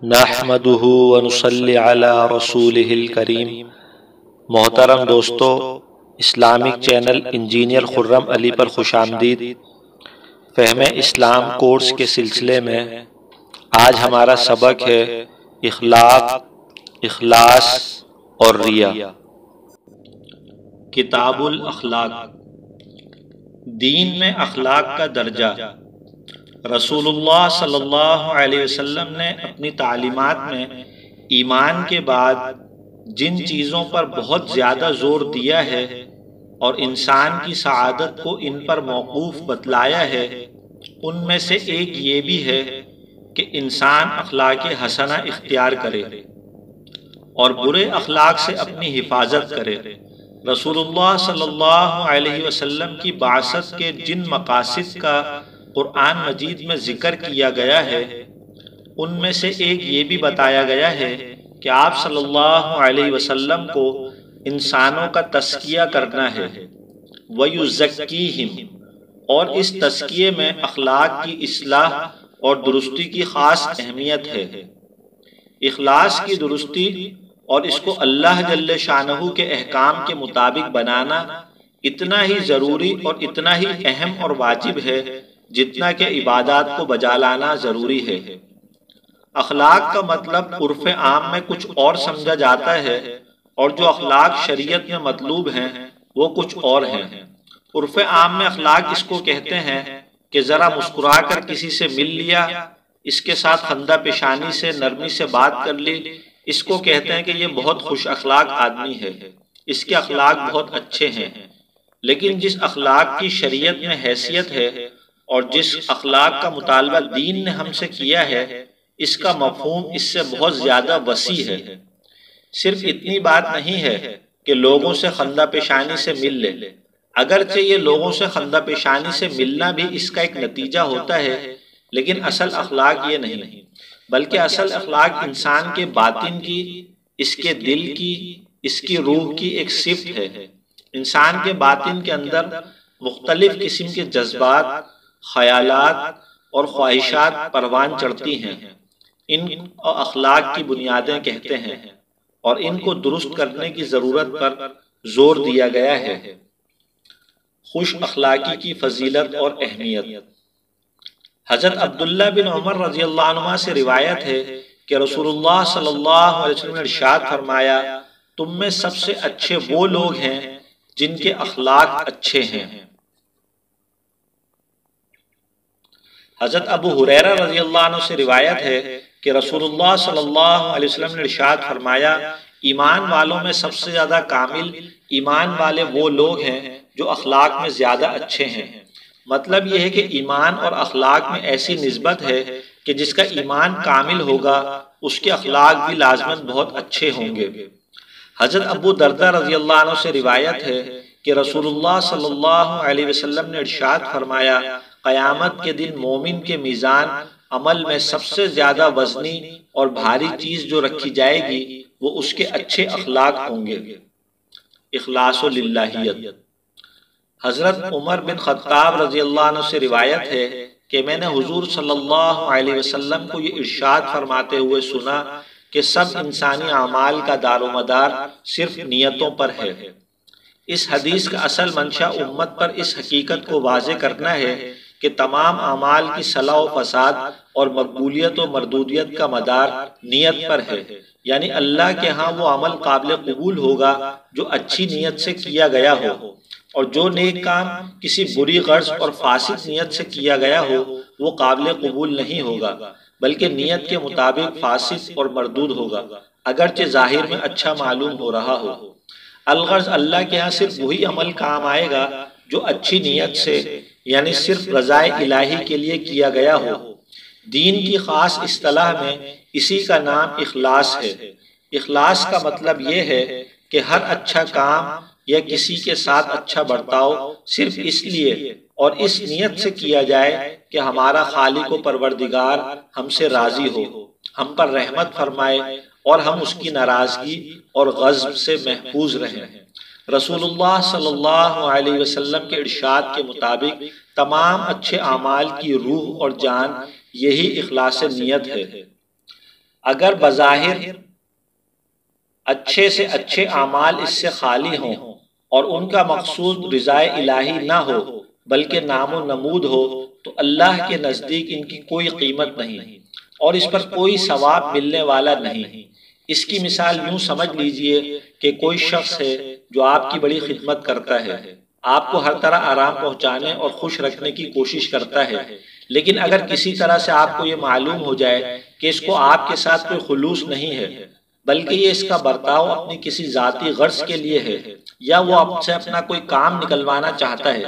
نحمدہ ونصلی علی رسولہ الکریم۔ محترم دوستو، اسلامک چینل انجینئر خرم علی پر خوش آمدید۔ فہم اسلام کورس کے سلسلے میں آج ہمارا سبق ہے اخلاق، اخلاص اور ریا۔ کتاب الاخلاق۔ دین میں اخلاق کا درجہ۔ رسول اللہ صلی اللہ علیہ وسلم نے اپنی تعلیمات میں ایمان کے بعد جن چیزوں پر بہت زیادہ زور دیا ہے اور انسان کی سعادت کو ان پر موقوف بتلایا ہے، ان میں سے ایک یہ بھی ہے کہ انسان اخلاق حسنہ اختیار کرے اور برے اخلاق سے اپنی حفاظت کرے۔ رسول اللہ صلی اللہ علیہ وسلم کی بعثت کے جن مقاصد کا قرآن مجید میں ذکر کیا گیا ہے، ان میں سے ایک یہ بھی بتایا گیا ہے کہ آپ صلی اللہ علیہ وسلم کو انسانوں کا تزکیہ کرنا ہے، وَيُزَكِّيهِمْ، اور اس تزکیے میں اخلاق کی اصلاح اور درستی کی خاص اہمیت ہے۔ اخلاص کی درستی اور اس کو اللہ جل شانہ کے احکام کے مطابق بنانا اتنا ہی ضروری اور اتنا ہی اہم اور واجب ہے جتنا کہ عبادات کو بجا لانا ضروری ہے۔ اخلاق کا مطلب عرف عام میں کچھ اور سمجھا جاتا ہے اور جو اخلاق شریعت میں مطلوب ہیں وہ کچھ اور ہیں۔ عرف عام میں اخلاق اس کو کہتے ہیں کہ ذرا مسکرا کر کسی سے مل لیا، اس کے ساتھ خندہ پیشانی سے نرمی سے بات کر لی، اس کو کہتے ہیں کہ یہ بہت خوش اخلاق آدمی ہے، اس کے اخلاق بہت اچھے ہیں۔ لیکن جس اخلاق کی شریعت میں حیثیت ہے اور جس اخلاق کا مطالبہ دین نے ہم سے کیا ہے، اس کا مفہوم اس سے بہت زیادہ وسیع ہے۔ صرف اتنی بات نہیں ہے کہ لوگوں سے خندہ پیشانی سے مل لے، اگرچہ یہ لوگوں سے خندہ پیشانی سے ملنا بھی اس کا ایک نتیجہ ہوتا ہے، لیکن اصل اخلاق یہ نہیں، بلکہ اصل اخلاق انسان کے باطن کی، اس کے دل کی، اس کی روح کی ایک صفت ہے۔ انسان کے باطن کے اندر مختلف قسم کے جذبات، خیالات اور خواہشات پروان چڑھتی ہیں، ان اخلاق کی بنیادیں کہتے ہیں اور ان کو درست کرنے کی ضرورت پر زور دیا گیا ہے۔ خوش اخلاقی کی فضیلت اور اہمیت۔ حضرت عبداللہ بن عمر رضی اللہ عنہ سے روایت ہے کہ رسول اللہ صلی اللہ علیہ وسلم نے ارشاد فرمایا، تم میں سب سے اچھے وہ لوگ ہیں جن کے اخلاق اچھے ہیں۔ حضرت ابو ہریرہ رضی اللہ عنہ سے روایت ہے کہ رسول اللہ صلی اللہ علیہ وسلم نے ارشاد فرمایا، ایمان والوں میں سب سے زیادہ کامل ایمان والے وہ لوگ ہیں جو اخلاق میں زیادہ اچھے ہیں۔ مطلب یہ ہے کہ ایمان اور اخلاق میں ایسی نسبت ہے کہ جس کا ایمان کامل ہوگا اس کے اخلاق بھی لازماً بہت اچھے ہوں گے۔ حضرت ابو دردہ رضی اللہ عنہ سے روایت ہے کہ رسول اللہ صلی اللہ علیہ وسلم نے ارشاد فرمایا، قیامت کے دن مومن کے میزان عمل میں سب سے زیادہ وزنی اور بھاری چیز جو رکھی جائے گی وہ اس کے اچھے اخلاق ہوں گے۔ اخلاص و للہیت۔ حضرت عمر بن خطاب رضی اللہ عنہ سے روایت ہے کہ میں نے حضور صلی اللہ علیہ وسلم کو یہ ارشاد فرماتے ہوئے سنا کہ سب انسانی اعمال کا دار و مدار صرف نیتوں پر ہے۔ اس حدیث کا اصل منشا امت پر اس حقیقت کو واضح کرنا ہے کہ تمام اعمال کی صلاح و فساد اور مقبولیت و مردودیت کا مدار نیت پر ہے، یعنی اللہ کے ہاں وہ عمل قابل قبول ہوگا جو اچھی نیت سے کیا گیا ہو، اور جو نیک کام کسی بری غرض اور فاسد نیت سے کیا گیا ہو وہ قابل قبول نہیں ہوگا، بلکہ نیت کے مطابق فاسد اور مردود ہوگا، اگرچہ ظاہر میں اچھا معلوم ہو رہا ہو۔ الغرض اللہ کے ہاں صرف وہی عمل کام آئے گا جو اچھی نیت سے، یعنی صرف رضائے الہی کے لیے کیا گیا ہو۔ دین کی خاص اصطلاح میں اسی کا نام اخلاص ہے۔ اخلاص کا مطلب یہ ہے کہ ہر اچھا کام یا کسی کے ساتھ اچھا برتاؤ صرف اس لیے اور اس نیت سے کیا جائے کہ ہمارا خالق و پروردگار ہم سے راضی ہو، ہم پر رحمت فرمائے اور ہم اس کی ناراضگی اور غضب سے محفوظ رہیں۔ رسول اللہ صلی اللہ علیہ وسلم کے ارشاد کے مطابق تمام اچھے اعمال کی روح اور جان یہی اخلاص نیت ہے۔ اگر بظاہر اچھے سے اچھے اعمال اس سے خالی ہوں اور ان کا مقصود رضائے الہی نہ ہو بلکہ نام و نمود ہو تو اللہ کے نزدیک ان کی کوئی قیمت نہیں اور اس پر کوئی ثواب ملنے والا نہیں۔ اس کی مثال یوں سمجھ لیجئے کہ کوئی شخص ہے جو آپ کی بڑی خدمت کرتا ہے، آپ کو ہر طرح آرام پہنچانے اور خوش رکھنے کی کوشش کرتا ہے، لیکن اگر کسی طرح سے آپ کو یہ معلوم ہو جائے کہ اس کو آپ کے ساتھ کوئی خلوص نہیں ہے بلکہ یہ اس کا برتاؤ اپنی کسی ذاتی غرض کے لیے ہے یا وہ آپ سے اپنا کوئی کام نکلوانا چاہتا ہے،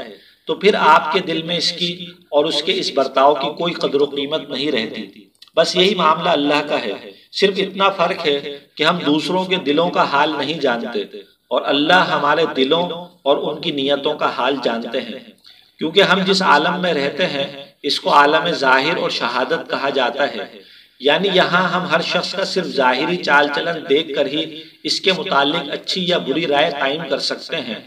تو پھر آپ کے دل میں اس کی اور اس کے اس برتاؤ کی کوئی قدر و قیمت نہیں رہتی۔ بس یہی معاملہ اللہ کا ہے، صرف اتنا فرق ہے کہ ہم دوسروں کے دلوں کا حال نہیں جانتے اور اللہ ہمارے دلوں اور ان کی نیتوں کا حال جانتے ہیں، کیونکہ ہم جس عالم میں رہتے ہیں اس کو عالم ظاہر اور شہادت کہا جاتا ہے، یعنی یہاں ہم ہر شخص کا صرف ظاہری چال چلن دیکھ کر ہی اس کے متعلق اچھی یا بری رائے قائم کر سکتے ہیں،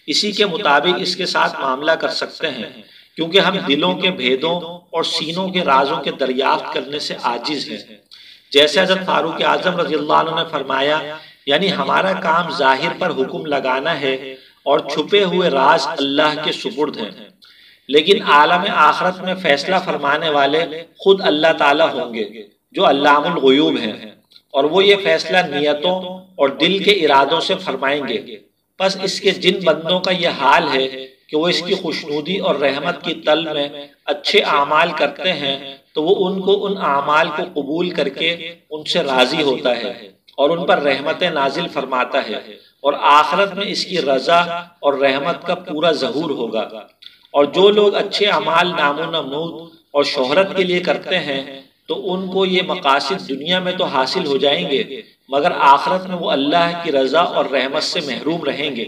اسی کے مطابق اس کے ساتھ معاملہ کر سکتے ہیں، کیونکہ ہم دلوں کے بھیدوں اور سینوں کے رازوں کے دریافت کرنے سے عاجز ہیں۔ جیسے حضرت فاروق اعظم رضی اللہ عنہ نے فرمایا، یعنی ہمارا کام ظاہر پر حکم لگانا ہے اور چھپے ہوئے راز اللہ کے سپرد ہیں، لیکن عالم آخرت میں فیصلہ فرمانے والے خود اللہ تعالیٰ ہوں گے جو علام الغیوب ہیں، اور وہ یہ فیصلہ نیتوں اور دل کے ارادوں سے فرمائیں گے۔ پس اس کے جن بندوں کا یہ حال ہے کہ وہ اس کی خوشنودی اور رحمت کی طلب میں اچھے اعمال کرتے ہیں تو وہ ان اعمال کو قبول کر کے ان سے راضی ہوتا ہے اور ان پر رحمت نازل فرماتا ہے، اور آخرت میں اس کی رضا اور رحمت کا پورا ظہور ہوگا۔ اور جو لوگ اچھے اعمال نام و نمود اور شہرت کے لیے کرتے ہیں تو ان کو یہ مقاصد دنیا میں تو حاصل ہو جائیں گے، مگر آخرت میں وہ اللہ کی رضا اور رحمت سے محروم رہیں گے،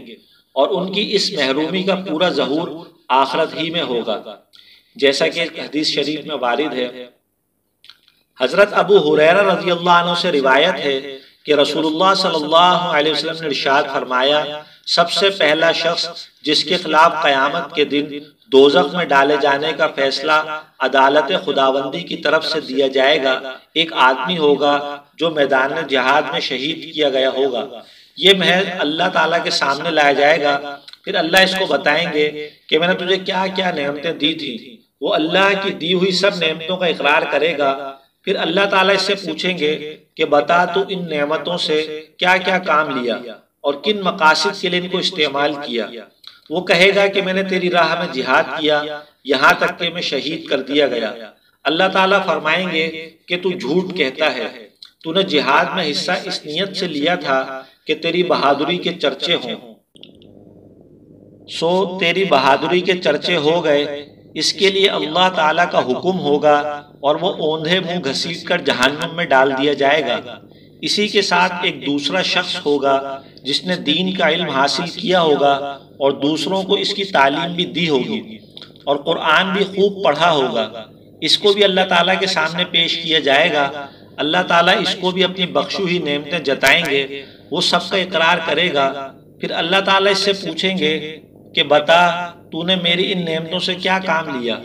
اور ان کی اس محرومی کا پورا ظہور آخرت ہی میں ہوگا۔ جیسا کہ حدیث شریف میں وارد ہے، حضرت ابو ہریرہ رضی اللہ عنہ سے روایت ہے کہ رسول اللہ صلی اللہ علیہ وسلم نے ارشاد فرمایا، سب سے پہلا شخص جس کے خلاف قیامت کے دن دوزخ میں ڈالے جانے کا فیصلہ عدالت خداوندی کی طرف سے دیا جائے گا، ایک آدمی ہوگا جو میدان جہاد میں شہید کیا گیا ہوگا۔ یہ محض اللہ تعالیٰ کے سامنے لایا جائے گا، پھر اللہ اس کو بتائیں گے کہ میں نے تجھے کیا کیا نعمتیں دی تھی۔ وہ اللہ کی دی ہوئی سب نعمتوں کا اقرار کرے گا، پھر اللہ تعالیٰ اس سے پوچھیں گے کہ بتا تو ان نعمتوں سے کیا کیا کام لیا اور کن مقاصد کے لیے ان کو استعمال کیا۔ وہ کہے گا کہ میں نے تیری راہ میں جہاد کیا یہاں تک کہ میں شہید کر دیا گیا۔ اللہ تعالیٰ فرمائیں گے کہ تو جھوٹ کہتا ہے، تو نے جہاد میں حصہ اس نیت سے لیا تھا کہ تیری بہادری کے چرچے ہوں، سو تیری بہادری کے چرچے ہو گئے، اس کے لیے اللہ تعالیٰ کا حکم ہوگا اور وہ اوندھے منہ گھسیٹ کر جہنم میں ڈال دیا جائے گا۔ اسی کے ساتھ ایک دوسرا شخص ہوگا جس نے دین کا علم حاصل کیا ہوگا اور دوسروں کو اس کی تعلیم بھی دی ہوگی اور قرآن بھی خوب پڑھا ہوگا، اس کو بھی اللہ تعالیٰ کے سامنے پیش کیا جائے گا۔ اللہ تعالیٰ اس کو بھی اپنی بخشو ہوئی نعمتیں جتائیں گے، وہ سب کا اقرار کرے گا، پھر اللہ تعالیٰ اس سے پوچھیں گے کہ بتا تو نے میری ان نعمتوں سے کیا کام لیا۔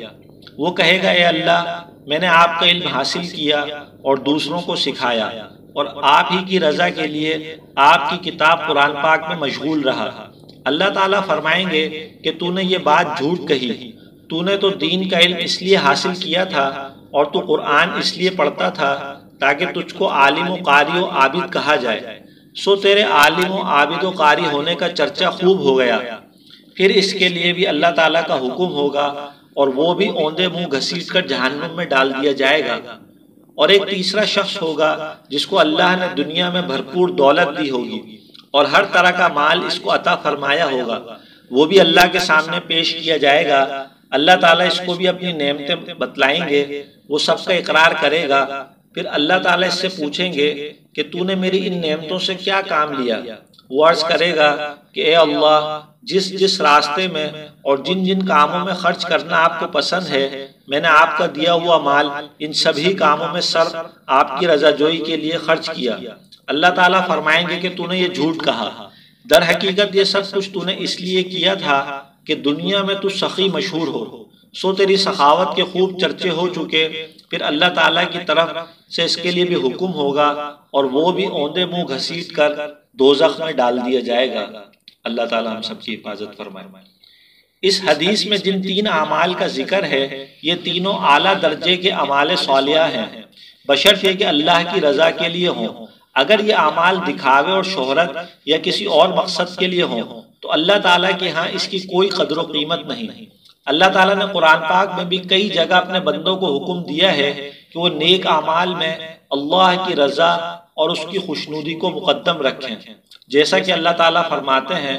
وہ کہے گا، اے اللہ، میں نے آپ کا علم حاصل کیا اور دوسروں کو سکھایا اور آپ ہی کی رضا کے لیے آپ کی کتاب قرآن پاک میں مشغول رہا۔ اللہ تعالیٰ فرمائیں گے کہ تو نے یہ بات جھوٹ کہی، تو نے تو دین کا علم اس لیے حاصل کیا تھا اور تو قرآن اس لیے پڑھتا تھا تاکہ تجھ کو عالم و قاری و عابد کہا جائے، سو تیرے عالم و عابد و قاری ہونے کا چرچا خوب ہو گیا۔ پھر اس کے لیے بھی اللہ تعالیٰ کا حکم ہوگا اور وہ بھی اوندے منہ گھسیٹ کر جہنم میں ڈال دیا جائے گا۔ اور ایک تیسرا شخص ہوگا جس کو اللہ نے دنیا میں بھرپور دولت دی ہوگی اور ہر طرح کا مال اس کو عطا فرمایا ہوگا، وہ بھی اللہ کے سامنے پیش کیا جائے گا۔ اللہ تعالیٰ اس کو بھی اپنی نعمتیں بتلائیں گے، وہ سب کا اقرار کرے گا، پھر اللہ تعالیٰ اس سے پوچھیں گے کہ تو نے میری ان نعمتوں سے کیا کام لیا۔ وہ عرض کرے گا کہ اے اللہ، جس راستے میں اور جن کاموں میں خرچ کرنا آپ کو پسند ہے، میں نے آپ کا دیا ہوا مال ان سبھی کاموں میں صرف آپ کی رضا جوئی کے لیے خرچ کیا۔ اللہ تعالیٰ فرمائیں گے کہ تو نے یہ جھوٹ کہا، در حقیقت یہ سب کچھ تو نے اس لیے کیا تھا کہ دنیا میں تو سخی مشہور ہو، سو تیری سخاوت کے خوب چرچے ہو چکے، پھر اللہ تعالیٰ کی طرف سے اس کے لیے بھی حکم ہوگا اور وہ بھی اوندے منہ گھسیٹ کر دوزخ میں ڈال دیا جائے گا۔ اللہ تعالیٰ ہم سب کی حفاظت فرمائے۔ اس حدیث میں جن 3 اعمال کا ذکر ہے، یہ تینوں اعلیٰ درجے کے اعمال صالحہ ہیں، بشرط کہ اللہ کی رضا کے لیے ہوں۔ اگر یہ اعمال دکھاوے اور شہرت یا کسی اور مقصد کے لیے ہوں تو اللہ تعالیٰ کے ہاں اس کی کوئی قدر و قیمت نہیں۔ اللہ تعالیٰ نے قرآن پاک میں بھی کئی جگہ اپنے بندوں کو حکم دیا ہے کہ وہ نیک اعمال میں اللہ کی رضا اور اس کی خوشنودی کو مقدم رکھیں، جیسا کہ اللہ تعالیٰ فرماتے ہیں،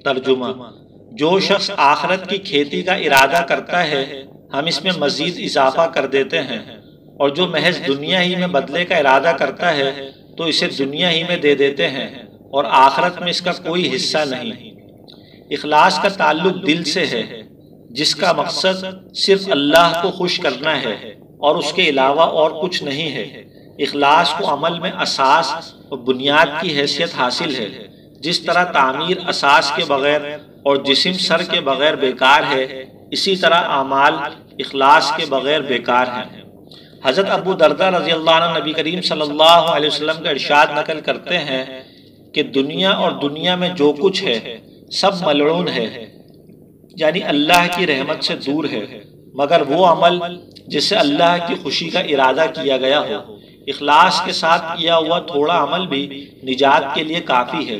ترجمہ: جو شخص آخرت کی کھیتی کا ارادہ کرتا ہے ہم اس میں مزید اضافہ کر دیتے ہیں، اور جو محض دنیا ہی میں بدلے کا ارادہ کرتا ہے تو اسے دنیا ہی میں دے دیتے ہیں اور آخرت میں اس کا کوئی حصہ نہیں۔ اخلاص کا تعلق دل سے ہے، جس کا مقصد صرف اللہ کو خوش کرنا ہے اور اس کے علاوہ اور کچھ نہیں ہے۔ اخلاص کو عمل میں اساس اور بنیاد کی حیثیت حاصل ہے۔ جس طرح تعمیر اساس کے بغیر اور جسم سر کے بغیر بیکار ہے، اسی طرح اعمال اخلاص کے بغیر بیکار ہیں۔ حضرت ابو درداء رضی اللہ عنہ نبی کریم صلی اللہ علیہ وسلم کا ارشاد نقل کرتے ہیں کہ دنیا اور دنیا میں جو کچھ ہے سب ملعون ہے، یعنی اللہ کی رحمت سے دور ہے، مگر وہ عمل جس سے اللہ کی خوشی کا ارادہ کیا گیا ہو۔ اخلاص کے ساتھ کیا ہوا تھوڑا عمل بھی نجات کے لیے کافی ہے۔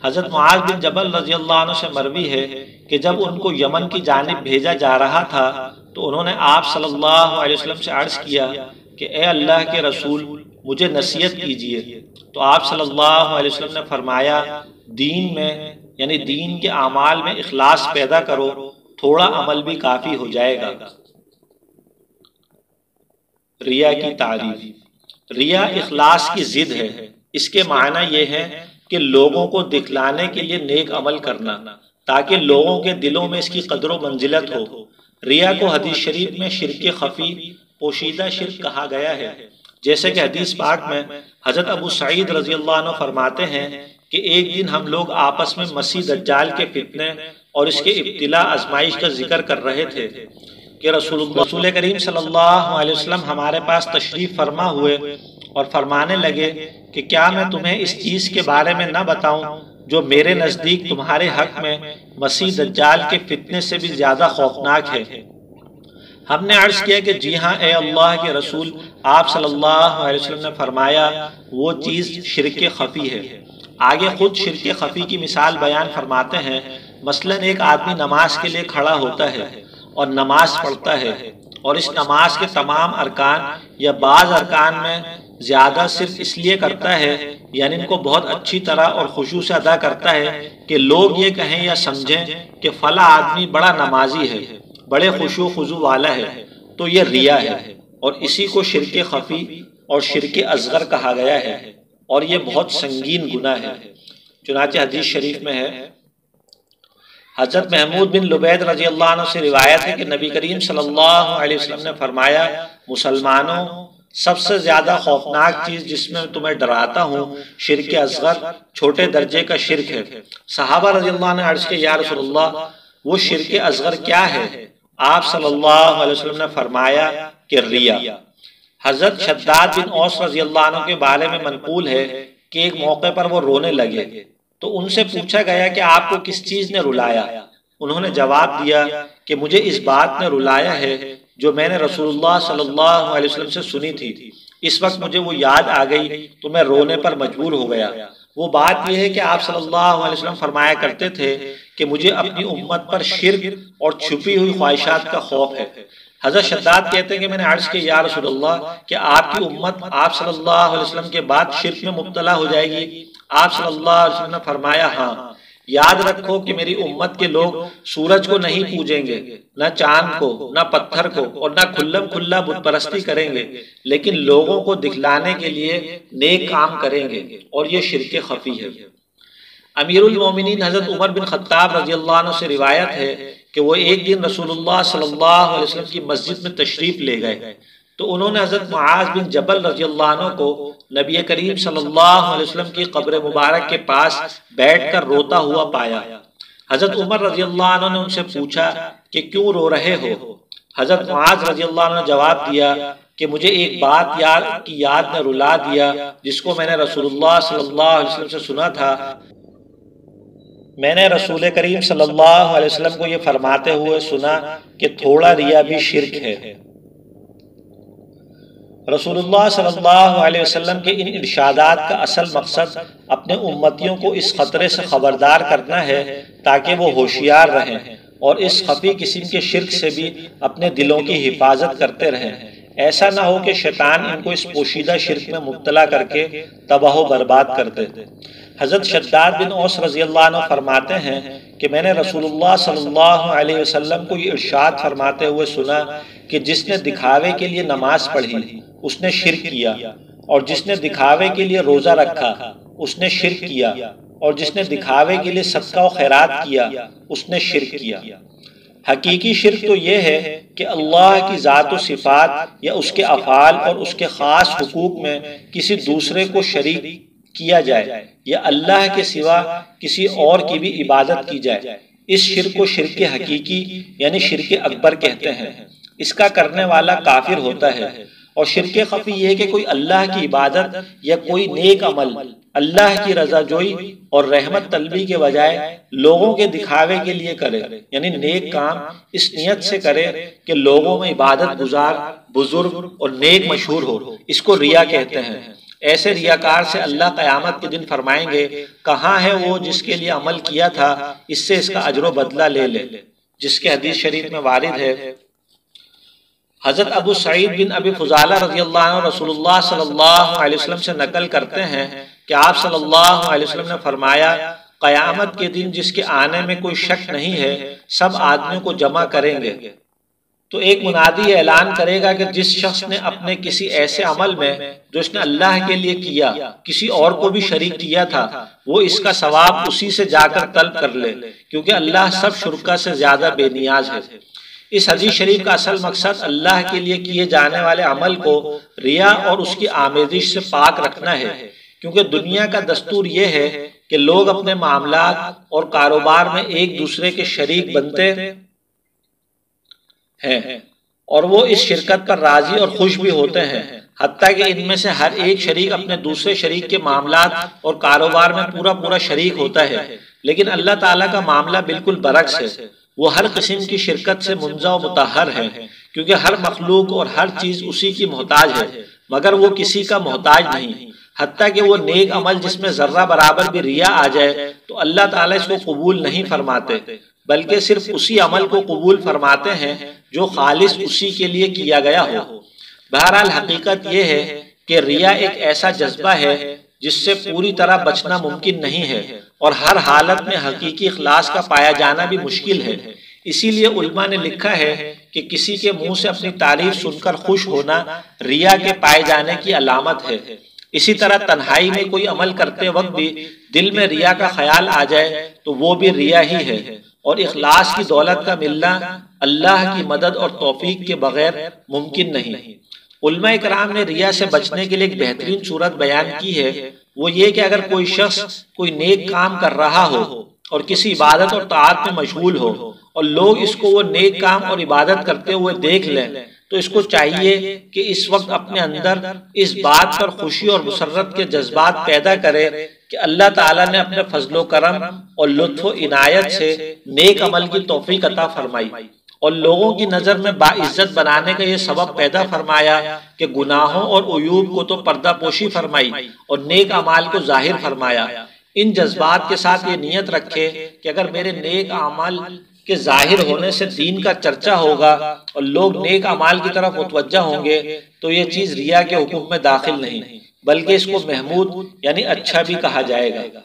حضرت معاذ بن جبل رضی اللہ عنہ سے مروی ہے کہ جب ان کو یمن کی جانب بھیجا جا رہا تھا تو انہوں نے آپ صلی اللہ علیہ وسلم سے عرض کیا کہ اے اللہ کے رسول، مجھے نصیحت کیجیے۔ تو آپ صلی اللہ علیہ وسلم نے فرمایا، دین میں یعنی دین کے اعمال میں اخلاص پیدا کرو، تھوڑا عمل بھی کافی ہو جائے گا۔ ریا کی تعریف۔ ریا اخلاص کی ضد ہے۔ اس کے معنی یہ ہے کہ لوگوں کو دکھلانے کے لیے نیک عمل کرنا تاکہ لوگوں کے دلوں میں اس کی قدر و منزلت ہو۔ ریا کو حدیث شریف میں شرک خفی، پوشیدہ شرک کہا گیا ہے، جیسے کہ حدیث پاک میں حضرت ابو سعید رضی اللہ عنہ فرماتے ہیں کہ ایک دن ہم لوگ آپس میں مسیح دجال کے فتنے اور اس کے ابتلا آزمائش کا ذکر کر رہے تھے کہ رسول کریم صلی اللہ علیہ وسلم ہمارے پاس تشریف فرما ہوئے اور فرمانے لگے کہ کیا میں تمہیں اس چیز کے بارے میں نہ بتاؤں جو میرے نزدیک تمہارے حق میں مسیح دجال کے فتنے سے بھی زیادہ خوفناک ہے۔ ہم نے عرض کیا کہ جی ہاں اے اللہ کے رسول۔ آپ صلی اللہ علیہ وسلم نے فرمایا وہ چیز شرک خفی ہے۔ آگے خود شرک خفی کی مثال بیان فرماتے ہیں، مثلا ایک آدمی نماز کے لیے کھڑا ہوتا ہے اور نماز پڑھتا ہے، اور اس نماز کے تمام ارکان یا بعض ارکان میں زیادہ صرف اس لیے کرتا ہے، یعنی ان کو بہت اچھی طرح اور خشوع سے ادا کرتا ہے کہ لوگ یہ کہیں یا سمجھیں کہ فلاں آدمی بڑا نمازی ہے، بڑے خشوع خضوع والا ہے، تو یہ ریا ہے، اور اسی کو شرک خفی اور شرک اصغر کہا گیا ہے، اور یہ بہت سنگین گناہ ہے۔ چنانچہ حدیث شریف میں ہے، حضرت محمود بن لبید رضی اللہ عنہ سے روایت ہے کہ نبی کریم صلی اللہ علیہ وسلم نے فرمایا، مسلمانوں سب سے زیادہ خوفناک چیز جس میں تمہیں ڈراتا ہوں شرک اصغر، چھوٹے درجے کا شرک ہے۔ صحابہ رضی اللہ عنہ عرض کہ یا رسول اللہ وہ شرک اصغر کیا ہے؟ آپ صلی اللہ علیہ وسلم نے فرمایا کہ ریا۔ حضرت شداد بن اوس رضی اللہ عنہ کے بارے میں منقول ہے کہ ایک موقع پر وہ رونے لگے تو ان سے پوچھا گیا کہ آپ کو کس چیز نے رلایا؟ انہوں نے جواب دیا کہ مجھے اس بات نے رلایا ہے جو میں نے رسول اللہ صلی اللہ علیہ وسلم سے سنی تھی، اس وقت مجھے وہ یاد آ گئی تو میں رونے پر مجبور ہو گیا۔ وہ بات یہ ہے کہ آپ صلی اللہ علیہ وسلم فرمایا کرتے تھے کہ مجھے اپنی امت پر شرک اور چھپی ہوئی خواہشات کا خوف ہے۔ حضرت شداد کہتے ہیں کہ میں نے عرض کیا یا رسول اللہ کہ آپ کی امت آپ صلی اللہ علیہ وسلم کے بعد شرک میں مبتلا ہو جائے گی؟ آپ صلی اللہ علیہ وسلم نے فرمایا ہاں، یاد رکھو کہ میری امت کے لوگ سورج کو نہیں پوجیں گے، نہ چاند کو، نہ پتھر کو، اور نہ کھلم کھلا بت پرستی کریں گے، لیکن لوگوں کو دکھلانے کے لیے نیک کام کریں گے، اور یہ شرک خفی ہے۔ امیر المومنین حضرت عمر بن خطاب رضی اللہ عنہ سے روایت ہے کہ وہ ایک دن رسول اللہ صلی اللہ علیہ وسلم کی مسجد میں تشریف لے گئے تو انہوں نے حضرت معاذ بن جبل رضی اللہ عنہ کو نبی کریم صلی اللہ علیہ وسلم کی قبر مبارک کے پاس بیٹھ کر روتا ہوا پایا۔ حضرت عمر رضی اللہ عنہ نے ان سے پوچھا کہ کیوں رو رہے ہو؟ حضرت معاذ رضی اللہ عنہ نے جواب دیا کہ مجھے ایک بات کی یاد نے رلا دیا جس کو میں نے رسول اللہ صلی اللہ علیہ وسلم سے سنا تھا۔ میں نے رسول کریم صلی اللہ علیہ وسلم کو یہ فرماتے ہوئے سنا کہ تھوڑا ریا بھی شرک ہے۔ رسول اللہ صلی اللہ علیہ وسلم کے ان ارشادات کا اصل مقصد اپنے امتیوں کو اس خطرے سے خبردار کرنا ہے تاکہ وہ ہوشیار رہیں اور اس خفی قسم کے شرک سے بھی اپنے دلوں کی حفاظت کرتے رہیں۔ ایسا نہ ہو کہ شیطان ان کو اس پوشیدہ شرک میں مبتلا کر کے تباہ و برباد کر دے۔ حضرت شداد بن اوس رضی اللہ عنہ فرماتے ہیں کہ میں نے رسول اللہ صلی اللہ علیہ وسلم کو یہ ارشاد فرماتے ہوئے سنا کہ جس نے دکھاوے کے لیے نماز پڑھی اس نے شرک کیا، اور جس نے دکھاوے کے لیے روزہ رکھا اس نے شرک کیا، اور جس نے دکھاوے کے لیے صدقہ و خیرات کیا اس نے شرک کیا۔ حقیقی شرک تو یہ ہے کہ اللہ کی ذات و صفات یا اس کے افعال اور اس کے خاص حقوق میں کسی دوسرے کو شریک کیا جائے یا اللہ کے سوا کسی اور کی بھی عبادت کی جائے۔ اس شرک کو شرک حقیقی یعنی شرک اکبر کہتے ہیں۔ اس کا کرنے والا کافر ہوتا ہے۔ اور شرک خفی یہ ہے کہ کوئی اللہ کی عبادت یا کوئی نیک عمل اللہ کی رضا جوئی اور رحمت طلبی کے بجائے لوگوں کے دکھاوے کے لیے کرے، یعنی نیک کام اس نیت سے کرے کہ لوگوں میں عبادت گزار، بزرگ اور نیک مشہور ہو۔ اس کو ریا کہتے ہیں۔ ایسے ریاکار سے اللہ قیامت کے دن فرمائیں گے کہاں ہے وہ جس کے لیے عمل کیا تھا، اس سے اس کا اجر و بدلہ لے لے، جس کے حدیث شریف میں وارد ہے۔ حضرت ابو سعید بن ابی فضالہ رضی اللہ عنہ رسول اللہ صلی اللہ علیہ وسلم سے نقل کرتے ہیں کہ آپ صلی اللہ علیہ وسلم نے فرمایا قیامت کے دن جس کے آنے میں کوئی شک نہیں ہے سب آدمیوں کو جمع کریں گے، تو ایک منادی اعلان کرے گا کہ جس شخص نے اپنے کسی ایسے عمل میں جو اس نے اللہ کے لیے کیا کسی اور کو بھی شریک کیا تھا وہ اس کا ثواب اسی سے جا کر طلب کر لے، کیونکہ اللہ سب شرکا سے زیادہ بے نیاز ہے۔ اس حدیث شریف کا اصل مقصد اللہ کے لیے کیے جانے والے عمل کو ریا اور اس کی آمیزش سے پاک رکھنا ہے، کیونکہ دنیا کا دستور یہ ہے کہ لوگ اپنے معاملات اور کاروبار میں ایک دوسرے کے شریک بنتے ہیں اور وہ اس شرکت پر راضی اور خوش بھی ہوتے ہیں، حتیٰ کہ ان میں سے ہر ایک شریک اپنے دوسرے شریک کے معاملات اور کاروبار میں پورا شریک ہوتا ہے۔ لیکن اللہ تعالیٰ کا معاملہ بالکل برعکس ہے، وہ ہر قسم کی شرکت سے منزہ و مطہر ہے، کیونکہ ہر مخلوق اور ہر چیز اسی کی محتاج ہے مگر وہ کسی کا محتاج نہیں۔ حتیٰ کہ وہ نیک عمل جس میں ذرہ برابر بھی ریا آ جائے تو اللہ تعالیٰ اس کو قبول نہیں فرماتے، بلکہ صرف اسی عمل کو قبول فرماتے ہیں جو خالص اسی کے لیے کیا گیا ہو۔ بہرحال حقیقت یہ ہے کہ ریا ایک ایسا جذبہ ہے جس سے پوری طرح بچنا ممکن نہیں ہے اور ہر حالت میں حقیقی اخلاص کا پایا جانا بھی مشکل ہے۔ اسی لیے علماء نے لکھا ہے کہ کسی کے منہ سے اپنی تعریف سن کر خوش ہونا ریا کے پائے جانے کی علامت ہے۔ اسی طرح تنہائی میں کوئی عمل کرتے وقت بھی دل میں ریا کا خیال آ جائے تو وہ بھی ریا ہی ہے، اور اخلاص کی دولت کا ملنا اللہ کی مدد اور توفیق کے بغیر ممکن نہیں۔ علماء اکرام نے ریا سے بچنے کے لیے ایک بہترین صورت بیان کی ہے، وہ یہ کہ اگر کوئی شخص کوئی نیک کام کر رہا ہو اور کسی عبادت اور طاعت میں مشغول ہو اور لوگ اس کو وہ نیک کام اور عبادت کرتے ہوئے دیکھ لیں تو اس کو چاہیے کہ اس وقت اپنے اندر اس بات پر خوشی اور مسرت کے جذبات پیدا کرے کہ اللہ تعالیٰ نے اپنے فضل و کرم اور لطف و عنایت سے نیک عمل کی توفیق عطا فرمائی اور لوگوں کی نظر میں باعزت بنانے کا یہ سبب پیدا فرمایا کہ گناہوں اور عیوب کو تو پردہ پوشی فرمائی اور نیک اعمال کو ظاہر فرمایا۔ ان جذبات کے ساتھ یہ نیت رکھے کہ اگر میرے نیک اعمال کے ظاہر ہونے سے دین کا چرچا ہوگا اور لوگ نیک اعمال کی طرف متوجہ ہوں گے تو یہ چیز ریا کے حکم میں داخل نہیں بلکہ اس کو محمود یعنی اچھا بھی کہا جائے گا۔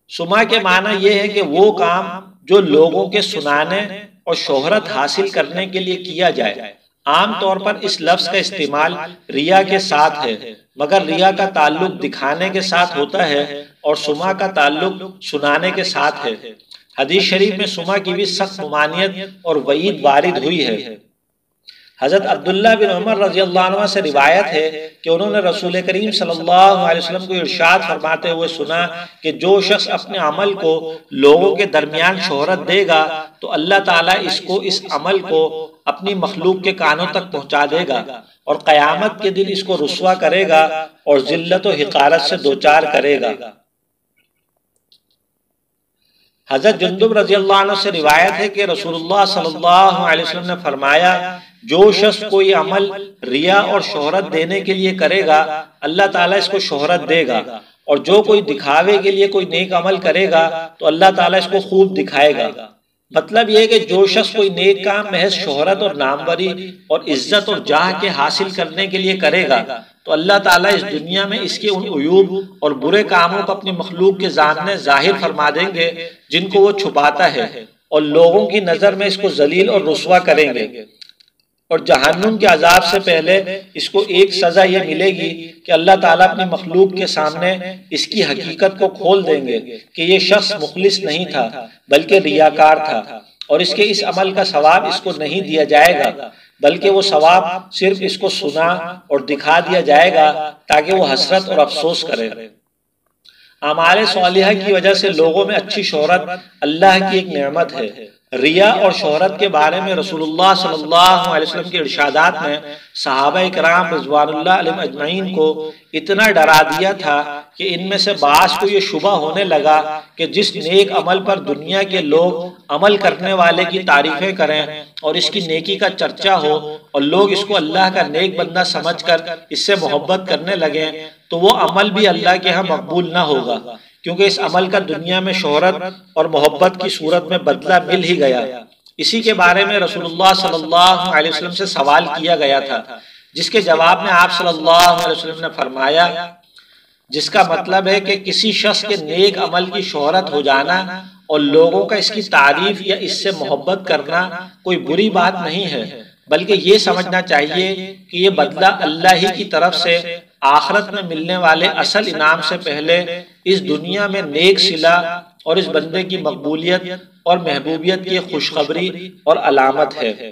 سما کے معنی یہ ہے کہ وہ کام جو لوگوں کے سنانے اور شہرت حاصل کرنے کے لیے کیا جائے۔ عام طور پر اس لفظ کا استعمال ریا کے ساتھ ہے، مگر ریا کا تعلق دکھانے کے ساتھ ہوتا ہے اور سما کا تعلق سنانے کے ساتھ ہے۔ حدیث شریف میں سما کی بھی سخت ممانعت اور وعید وارد ہوئی ہے۔ حضرت عبداللہ بن عمر رضی اللہ عنہ سے روایت ہے کہ انہوں نے رسول کریم صلی اللہ علیہ وسلم کو ارشاد فرماتے ہوئے سنا کہ جو شخص اپنے عمل کو لوگوں کے درمیان شہرت دے گا تو اللہ تعالیٰ اس عمل کو اپنی مخلوق کے کانوں تک پہنچا دے گا اور قیامت کے دن اس کو رسوا کرے گا اور ذلت و حقارت سے دوچار کرے گا۔ حضرت جندب رضی اللہ عنہ سے روایت ہے کہ رسول اللہ صلی اللہ علیہ وسلم نے فرمایا جو شخص کوئی عمل ریا اور شہرت دینے کے لیے کرے گا اللہ تعالیٰ اس کو شہرت دے گا، اور جو کوئی دکھاوے کے لیے کوئی نیک عمل کرے گا تو اللہ تعالیٰ اس کو خوب دکھائے گا۔ مطلب یہ کہ جو شخص کوئی نیک کام محض شہرت اور ناموری اور عزت اور جاہ کے حاصل کرنے کے لیے کرے گا تو اللہ تعالیٰ اس دنیا میں اس کے ان عیوب اور برے کاموں کو اپنی مخلوق کے سامنے ظاہر فرما دیں گے جن کو وہ چھپاتا ہے، اور لوگوں کی نظر میں اس کو ذلیل اور رسوا کریں گے، اور جہنم کے عذاب سے پہلے اس کو ایک سزا یہ ملے گی کہ اللہ تعالیٰ اپنی مخلوق کے سامنے اس کی حقیقت کو کھول دیں گے کہ یہ شخص مخلص نہیں تھا بلکہ ریاکار تھا، اور اس کے اس عمل کا ثواب اس کو نہیں دیا جائے گا بلکہ وہ ثواب صرف اس کو سنا اور دکھا دیا جائے گا تاکہ وہ حسرت اور افسوس کرے۔ اعمال صالحہ کی وجہ سے لوگوں میں اچھی شہرت اللہ کی ایک نعمت ہے۔ ریا اور شہرت کے بارے میں رسول اللہ صلی اللہ علیہ وسلم کے ارشادات نے صحابہ کرام رضوان اللہ علیہم اجمعین کو اتنا ڈرا دیا تھا کہ ان میں سے بعض کو یہ شبہ ہونے لگا کہ جس نیک عمل پر دنیا کے لوگ عمل کرنے والے کی تعریفیں کریں اور اس کی نیکی کا چرچا ہو اور لوگ اس کو اللہ کا نیک بندہ سمجھ کر اس سے محبت کرنے لگیں تو وہ عمل بھی اللہ کے ہاں مقبول نہ ہوگا، کیونکہ اس عمل کا دنیا میں شہرت اور محبت کی صورت میں بدلہ مل ہی گیا۔ اسی کے بارے میں رسول اللہ صلی اللہ علیہ وسلم سے سوال کیا گیا تھا، جس کے جواب میں آپ صلی اللہ علیہ وسلم نے فرمایا، جس کا مطلب ہے کہ کسی شخص کے نیک عمل کی شہرت ہو جانا اور لوگوں کا اس کی تعریف یا اس سے محبت کرنا کوئی بری بات نہیں ہے، بلکہ یہ سمجھنا چاہیے کہ یہ بدلہ اللہ ہی کی طرف سے آخرت میں ملنے والے اصل انعام سے پہلے اس دنیا میں نیک صلہ اور اس بندے کی مقبولیت اور محبوبیت کی خوشخبری اور علامت ہے۔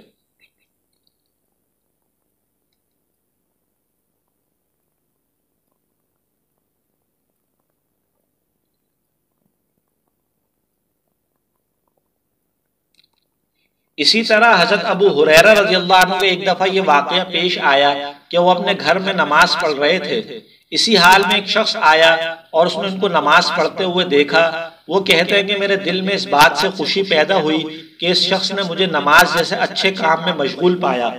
اسی طرح حضرت ابو ہریرہ رضی اللہ عنہ کو ایک دفعہ یہ واقعہ پیش آیا کہ وہ اپنے گھر میں نماز پڑھ رہے تھے، اسی حال میں ایک شخص آیا اور اس نے ان کو نماز پڑھتے ہوئے دیکھا۔ وہ کہتے ہیں کہ میرے دل میں اس بات سے خوشی پیدا ہوئی کہ اس شخص نے مجھے نماز جیسے اچھے کام میں مشغول پایا۔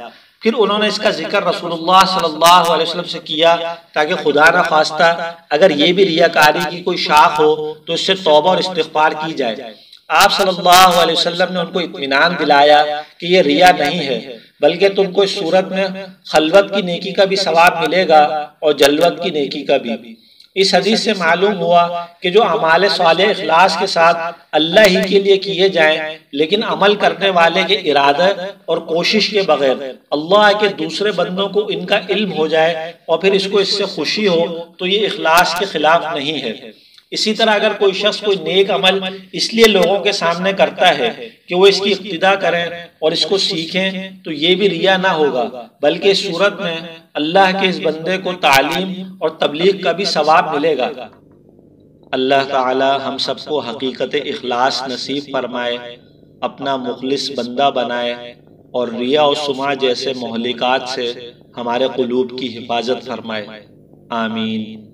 پھر انہوں نے اس کا ذکر رسول اللہ صلی اللہ علیہ وسلم سے کیا تاکہ خدا نہ خواستہ اگر یہ بھی ریاکاری کی کوئی شاخ ہو تو اس سے توبہ اور استغفار کی جائے۔ آپ صلی اللہ علیہ وسلم نے ان کو اطمینان دلایا کہ یہ ریا نہیں ہے، بلکہ تم کو اس صورت میں خلوت کی نیکی کا بھی ثواب ملے گا اور جلوت کی نیکی کا بھی۔ اس حدیث سے معلوم ہوا کہ جو اعمال صالح اخلاص کے ساتھ اللہ ہی کے لیے کیے جائیں لیکن عمل کرنے والے کے ارادہ اور کوشش کے بغیر اللہ کے دوسرے بندوں کو ان کا علم ہو جائے اور پھر اس کو اس سے خوشی ہو تو یہ اخلاص کے خلاف نہیں ہے۔ اسی طرح اگر کوئی شخص کوئی نیک عمل اس لیے لوگوں کے سامنے کرتا ہے کہ وہ اس کی اقتداء کریں اور اس کو سیکھیں تو یہ بھی ریا نہ ہوگا، بلکہ اس صورت میں اللہ کے اس بندے کو تعلیم اور تبلیغ کا بھی ثواب ملے گا۔ اللہ تعالی ہم سب کو حقیقت اخلاص نصیب فرمائے، اپنا مخلص بندہ بنائے اور ریا و سمعہ جیسے مہلکات سے ہمارے قلوب کی حفاظت فرمائے، آمین۔